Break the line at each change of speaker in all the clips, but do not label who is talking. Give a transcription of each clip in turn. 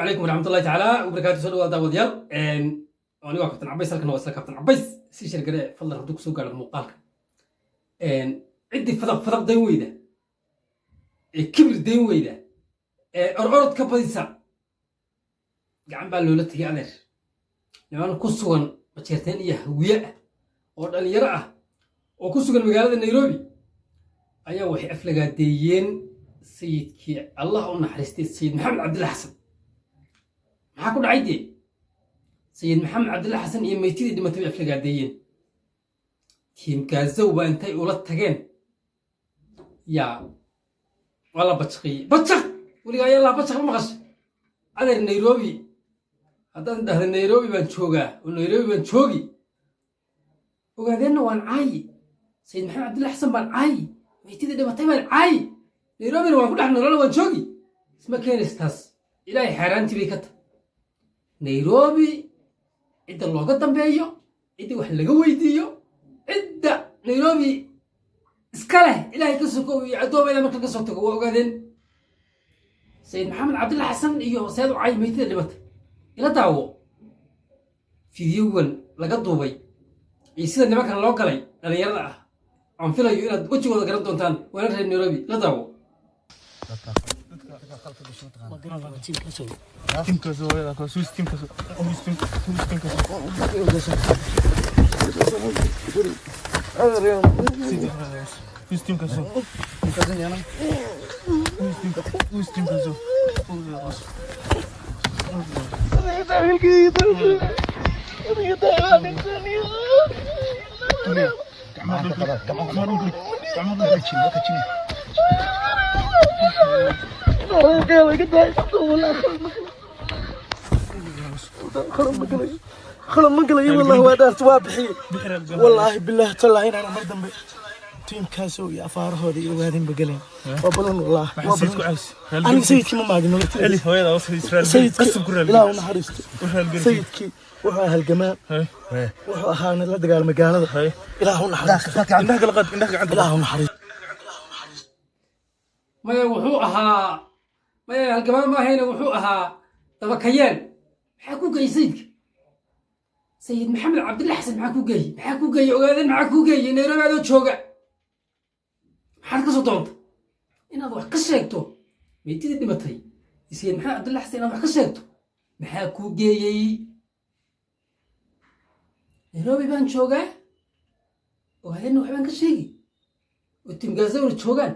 عليكم ورحمة الله تعالى وبركاته. سلوى هذا وديال أنا كابتن عبيس هلكن وصل كابتن عبيس سيشر قراء فضل ردوك سوق على المقالك عندي فضق دين ويدا كبر دين ويدا أرد كبديسا قاعد بالولد هي عليه لما أنا كسوان بشرتين إياه وياه أردن يرأى وكسوان مقالة نيروبي أيها وحي أفلقا ديين سيدك الله أنا حرستي السيد محمد عبد الله حسن maxaa ku dhacay dee sayid maxamed cabdulla xasan iyo meeytidii dhimatay bay aflagaadayeen tiimkaasow baa intay ula tageen yaa waa la bajaqiyey bajaq weligaa ayaa laha bajaq ma maqashay adeer nairobi haddaan dhahda nairobi baan joogaa oo nairobi baan joogi ogaadeenna waan caayi sayid maxamed cabdulla xasan baan caayi meeytidii dhimatay baan caayi nairobina waan ku dhex nolol waan joogi isma keenaysa taas ilaahay xaaraantii bay ka tahay nairobi cidda looga dambeeyo cidda wax laga weydiiyo cidda nairobi iska leh ilaahay ka sokow iyo addoomayda marka ka soo tago waa ogaadeen sayid maxamed cabdulla xasan iyo sayid ucay meeytida dhimatay ila daawo fideogan laga duubay iyo sida nimankan loo galay dhalinyarada ah aan filayo inaad wejigooda garan doontaan waana reer nairobi la daawo
تيم كازو يا كاسوس تيم كازو تيم كازو تيم كازو تيم كازو
خلنا مقلي والله وادارت وابحي والله بالله تالله انا مردم تيم كاسو يا فاره هذه وهذين بقلين وبلون والله انا سيدك ما ماقن
اللي هويدا وصل اسرائيل
سيدك لا انا حريست سيدك وحو هالجماعه وحو اهانا لا دقال مقالده الهنا حريست
عندك لقد عندك عند
الهنا حريست
maya wuxuu ahaa maya halgamaan ma ahayna wuxuu ahaa dabakayeen maxaa ku geeyey sayidka sayid maxamed cabdulla xasan maxaa ku geeyey ogaadeen maxaa ku geeyey nairobi adoo jooga maxaad ka soo doonta inaad wax ka sheegto meeytidii dhimatay sayid maxamed cabdulla xasan inaad wax ka sheegto maxaa ku geeyey nairobi baan joogaa ogaadeenna wax baan ka sheegi oo timgaasawna joogaan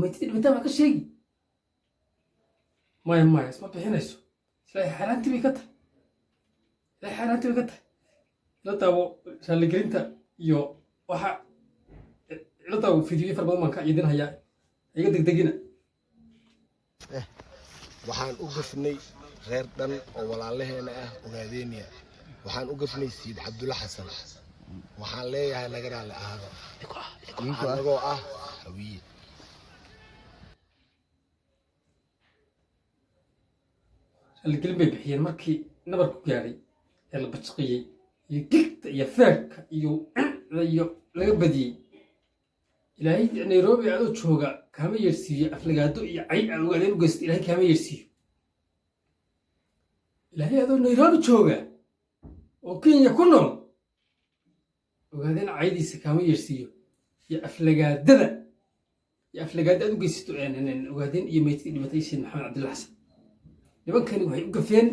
meeytidii dhimatay baan ka sheegi maya isma bixinayso ilaahay xaaraantii bay ka tahay ila daawo raalligelinta iyo waxa ila daawo fiidiyooyin fara badan baan ka idin hayaa iga degdegina
waxaan u gafnay reer dhan oo walaalaheena ah ogaadeeniya waxaan u gafnay sayid cabdulla xasan waxaan leeyahay naga raalli ahaado anagoo ah hawiye
raalligelin bay bixiyeen markii nabarku gaadhay ee la bajaqiyey iyo gigta iyo feerka iyo iyo laga badiyey ilaahay nairobi adoo jooga kaama yeersiiyo aflagaado iyo cay aad ogaadeen u geysta ilaahay kaama yeersiiyo ilaahay adoo nairobi jooga oo kenya ku nool ogaadeen caydiisa kaama yeersiiyo iyo aflagaadada aad u geysato ogaadeen iyo meeytidii dhimatay sayid maxamed cabdulla xasan nimankani waxay u gafeen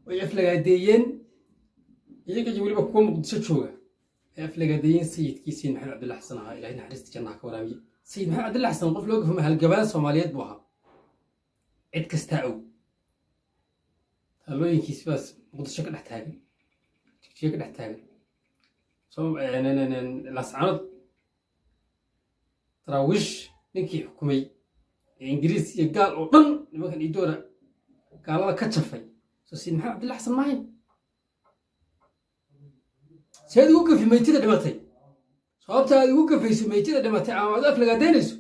way aflagaadeeyeen iyaga iyo weliba kuwa muqdisho jooga ay aflagaadeeyeen sayidkii sayid maxamed cabdulla xasan ahaa ilaahay naxariista jannaha ka waraabiye sayid maxamed cabdulla xasan qof loo gafama halgabaan soomaaliyeed buu ahaa cid kastaa og taalooyinkiisi baas muqdisho ka dhex taagan jigjiga ka dhex taagan laascanood daraawiish ninkii xukumay ee ingiriis iyo gaal oo dhan nimankan idoora gaalada ka jafay soo sayid maxamed cabdulla xasan maahayn seed ugu gafi meeytida dhimatay sababta aad ugu gafayso meeytida dhimatay ama aad aflagaadeynayso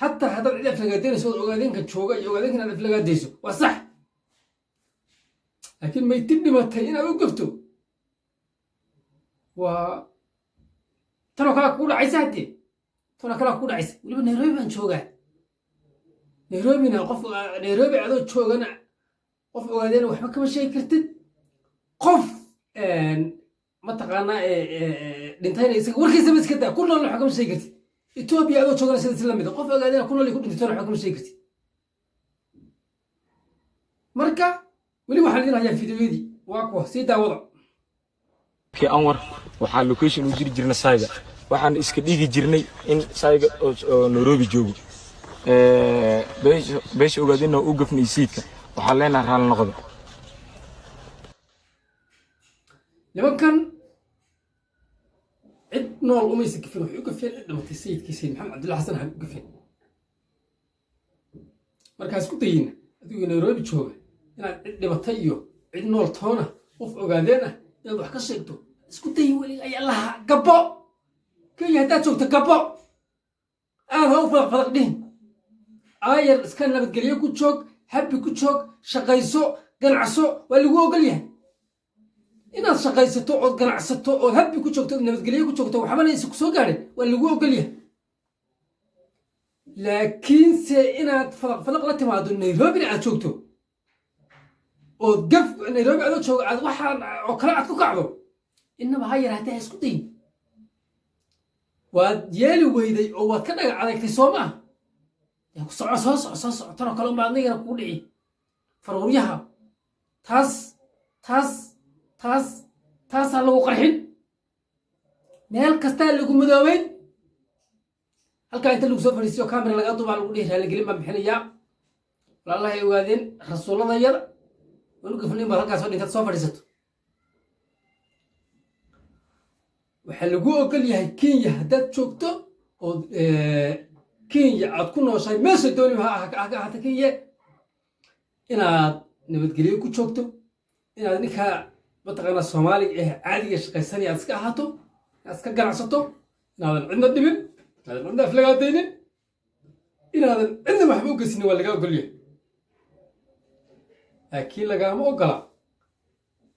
xataa haddaad cid aflagaadeynayso ood ogaadeenka jooga iyo ogaadeenkan aad aflagaadayso waa sax laakiin meeytid dhimatay inaad u gafto waa tanoo kalaa kugu dhacaysa haddee tanoo kalaa kugu dhacaysa weliba nairobi baan joogaa nairobina qof nairobi adoo joogana qof ogaadeen waxba kama sheegi kartid qof mataqaanaa dhintayna isaga warkiisa ma iska daa ku nool waxba kama sheegi kartid Ethiopia adoo joogana sida la mid ah qof ogaadeen ku nool ku dhintayna waxba kama sheegi kartid marka weli waxaan idin hayaa fiidiyoodii waa kuwa sii daawada
kii Anwar waxaa location u jiri jirnay sayga waxaan iska dhigi jirnay in sayga oo Nairobi joogo beesh ogaadina u gafnay siidka waxaa leenahay raal noqdo
nimankan cid nool uma iska gafin wuxuu gafeen dhamatay sayidkiisa maxamed cabdullaahi xasan ha gafeen markaas ku dayina adigu Nairobi jooga inaad cid dhimatay iyo cid nool toona qof ogaadeen ah inaad wax ka sheegto isku day weli ay allaha gabo kenya haddaad joogto gabo aad ha u fadaq dhihin ayar iska nabadgelyo ku joog habbi ku joog shaqayso ganacso waa lagu ogol yahay inaad shaqaysato ood ganacsato ood habbi ku joogto nabadgelyo ku joogto waxbana isa ku soo gaadhin waa lagu ogol yahay laakiinse inaad fadaq la timaado Nairobi aad joogto ood gaf Nairobi aad joogo aad waxaan oo kale aad ku kacdo inaba ha yaraatee ha isku dayin waad yeeli weyday oo waad ka dhagac adagtay soo maaha yaa ku soo soco tan oo kale unbaa adigana kugu dhici faruuryaha taasaa lagu qarxin meel kastaa lagu madoobeyn halkaa inta lagu soo fadhiisiyo kamera laga duubaa lagu dhihi raaligelin baan bixinayaa walaalaha ay ogaadeen rasuuladayada wanu gafnin baad halkaas oo dhintaad soo fadhiisato waxaa lagu ogol yahay Kenya haddaad joogto oo Kenya aad ku nooshahay meesha dooni ha ahaato Kenya inaad nabadgelyo ku joogto inaad ninka mataqaanaa Soomaaliga caadiga shaqaysanaya aad iska ahaato aad iska ganacsato inaadan cidna dhibin inaadan cidna aflagaadaynin inaadan cidna waxba u geysin waa laga ogol yahay laakiin lagama ogola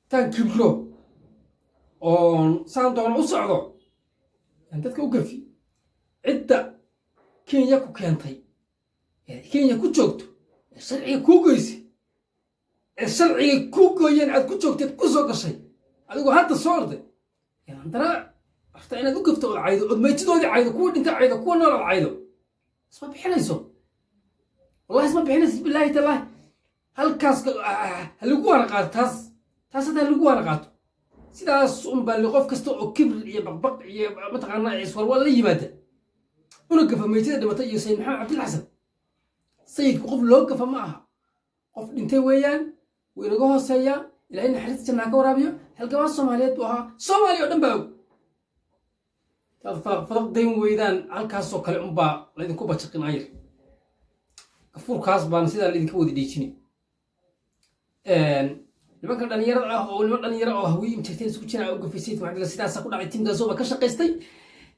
tan kibro oon saan doona u socdo aan dadka u gafi cidda Kenya ku keentay Kenya ku joogto sharciga ku goysay sharciga ku gooyeen aad ku joogteed ku soo gashay adigoo hadda soo orday yandara afta inaad u gafto oo caydo oo meetidoodii caydo kuwa dhintay caydo kuwa nool caydo isma bixinayso wallahi isma bixinayso billahi taala halkaas halagu wara qaato taas hada lagu wara qaato sidaas baa qof kasta oo kibr iyo baqbaq iyo mataqaanaa iswar wala yimaada una gafa meetida dhimatay iyo sayid maxamed cabdullaahi xasan sayidku qof loo gafa ma aha qof dhintay weeyaan way naga hooseeyaa ilaahay naxariista jannaa ka waraabiyo halgabaa Soomaaliyeed buu ahaa Soomaaliya oo dhan baa og fadaq dayn weydaan halkaasoo kale unbaa laydinku bajaqin ayir gafuurkaas baan sidaa laydinka wada dhiijini nimankan dhalinyarada ah oo niman dhalinyaro oo hawiye inta isku jira oo gafisay waxaa sidaas ku dhacay tiimkaasoo ba ka shaqaystay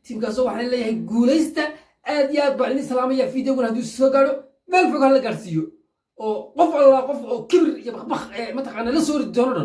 tiimkaasoo waxaan leeyahay guulaysta aad iyo aad baan idin salaamaya fiidiyogan hadduu soo gaadho meel fog ha la gaarsiiyo oo qof alla qof oo kibir iyo baqbaq mataqaanaa la soo ridi doono dhan